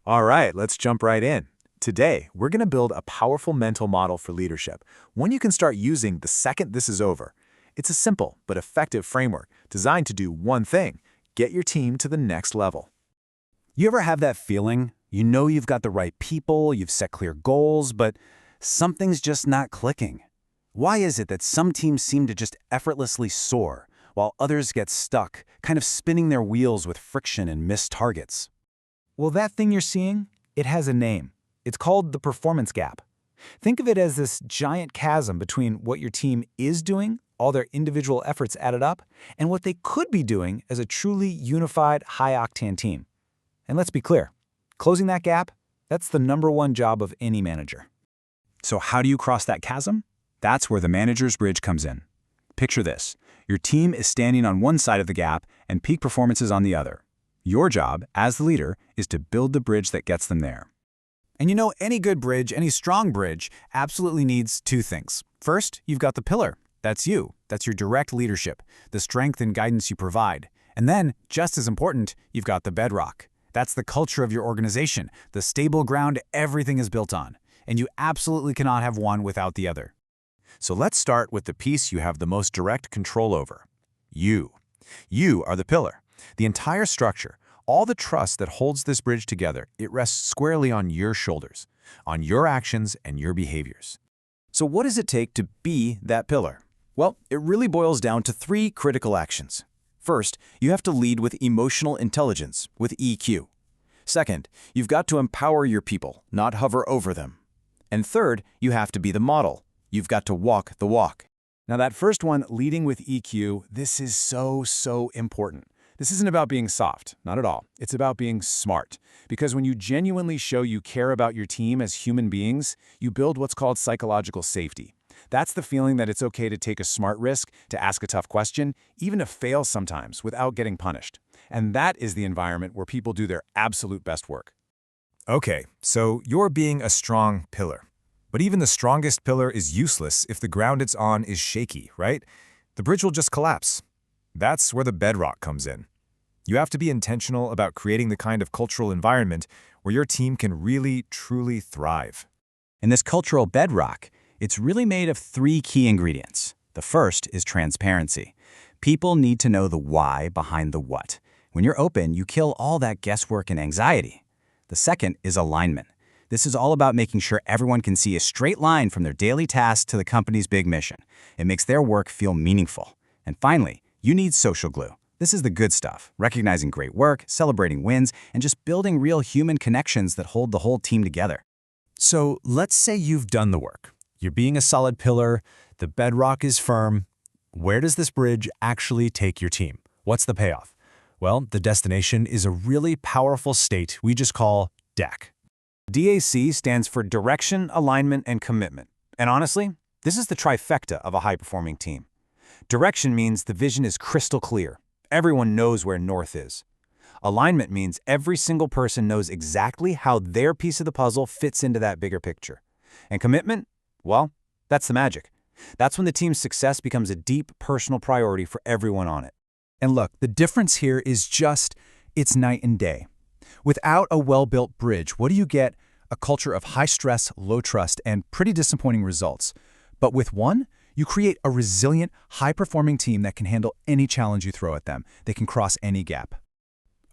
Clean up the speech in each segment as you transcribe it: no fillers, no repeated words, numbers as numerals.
All right, let's jump right in. Today, we're going to build a powerful mental model for leadership, one you can start using the second this is over. It's a simple but effective framework designed to do one thing: get your team to the next level. You ever have that feeling? You know you've got the right people, you've set clear goals, but something's just not clicking. Why is it that some teams seem to just effortlessly soar, while others get stuck, kind of spinning their wheels with friction and missed targets? Well, that thing you're seeing, it has a name. It's called the performance gap. Think of it as this giant chasm between what your team is doing, all their individual efforts added up, and what they could be doing as a truly unified, high-octane team. And let's be clear, closing that gap, that's the #1 job of any manager. So how do you cross that chasm? That's where the manager's bridge comes in. Picture this. Your team is standing on one side of the gap and peak performance is on the other. Your job, as the leader, is to build the bridge that gets them there. And you know, any good bridge, any strong bridge, absolutely needs two things. First, you've got the pillar. That's you. That's your direct leadership, the strength and guidance you provide. And then, just as important, you've got the bedrock. That's the culture of your organization, the stable ground everything is built on. And you absolutely cannot have one without the other. So let's start with the piece you have the most direct control over: you. You are the pillar. The entire structure, all the trust that holds this bridge together, it rests squarely on your shoulders, on your actions and your behaviors. So what does it take to be that pillar? Well, it really boils down to 3 critical actions. First, you have to lead with emotional intelligence, with EQ. Second, you've got to empower your people, not hover over them. And third, you have to be the model. You've got to walk the walk. Now that first one, leading with EQ, this is so important. This isn't about being soft, not at all. It's about being smart. Because when you genuinely show you care about your team as human beings, you build what's called psychological safety. That's the feeling that it's okay to take a smart risk, to ask a tough question, even to fail sometimes without getting punished. And that is the environment where people do their absolute best work. Okay, so you're being a strong pillar. But even the strongest pillar is useless if the ground it's on is shaky, right? The bridge will just collapse. That's where the bedrock comes in. You have to be intentional about creating the kind of cultural environment where your team can really, truly thrive. And this cultural bedrock, it's really made of 3 key ingredients. The first is transparency. People need to know the why behind the what. When you're open, you kill all that guesswork and anxiety. The second is alignment. This is all about making sure everyone can see a straight line from their daily tasks to the company's big mission. It makes their work feel meaningful. And finally, you need social glue. This is the good stuff, recognizing great work, celebrating wins, and just building real human connections that hold the whole team together. So let's say you've done the work. You're being a solid pillar, the bedrock is firm. Where does this bridge actually take your team? What's the payoff? Well, the destination is a really powerful state we just call DAC. DAC stands for direction, alignment, and commitment. And honestly, this is the trifecta of a high-performing team. Direction means the vision is crystal clear. Everyone knows where north is. Alignment means every single person knows exactly how their piece of the puzzle fits into that bigger picture. And commitment? Well, that's the magic. That's when the team's success becomes a deep personal priority for everyone on it. And look, the difference here is it's night and day. Without a well-built bridge, what do you get? A culture of high stress, low trust, and pretty disappointing results. But with one, you create a resilient, high-performing team that can handle any challenge you throw at them. They can cross any gap.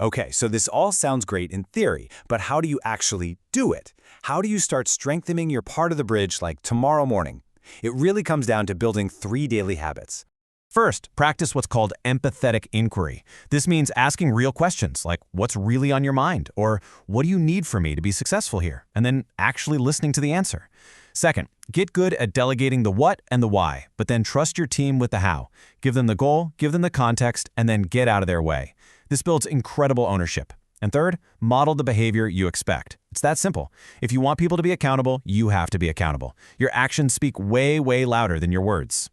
Okay, so this all sounds great in theory, but how do you actually do it? How do you start strengthening your part of the bridge like tomorrow morning? It really comes down to building 3 daily habits. First, practice what's called empathetic inquiry. This means asking real questions like, what's really on your mind? Or what do you need from me to be successful here? And then actually listening to the answer. Second, get good at delegating the what and the why, but then trust your team with the how. Give them the goal, give them the context, and then get out of their way. This builds incredible ownership. And third, model the behavior you expect. It's that simple. If you want people to be accountable, you have to be accountable. Your actions speak way louder than your words.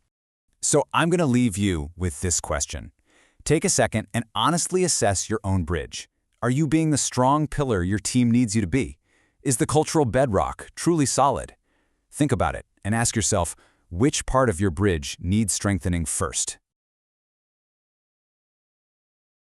So I'm going to leave you with this question. Take a second and honestly assess your own bridge. Are you being the strong pillar your team needs you to be? Is the cultural bedrock truly solid? Think about it and ask yourself, which part of your bridge needs strengthening first?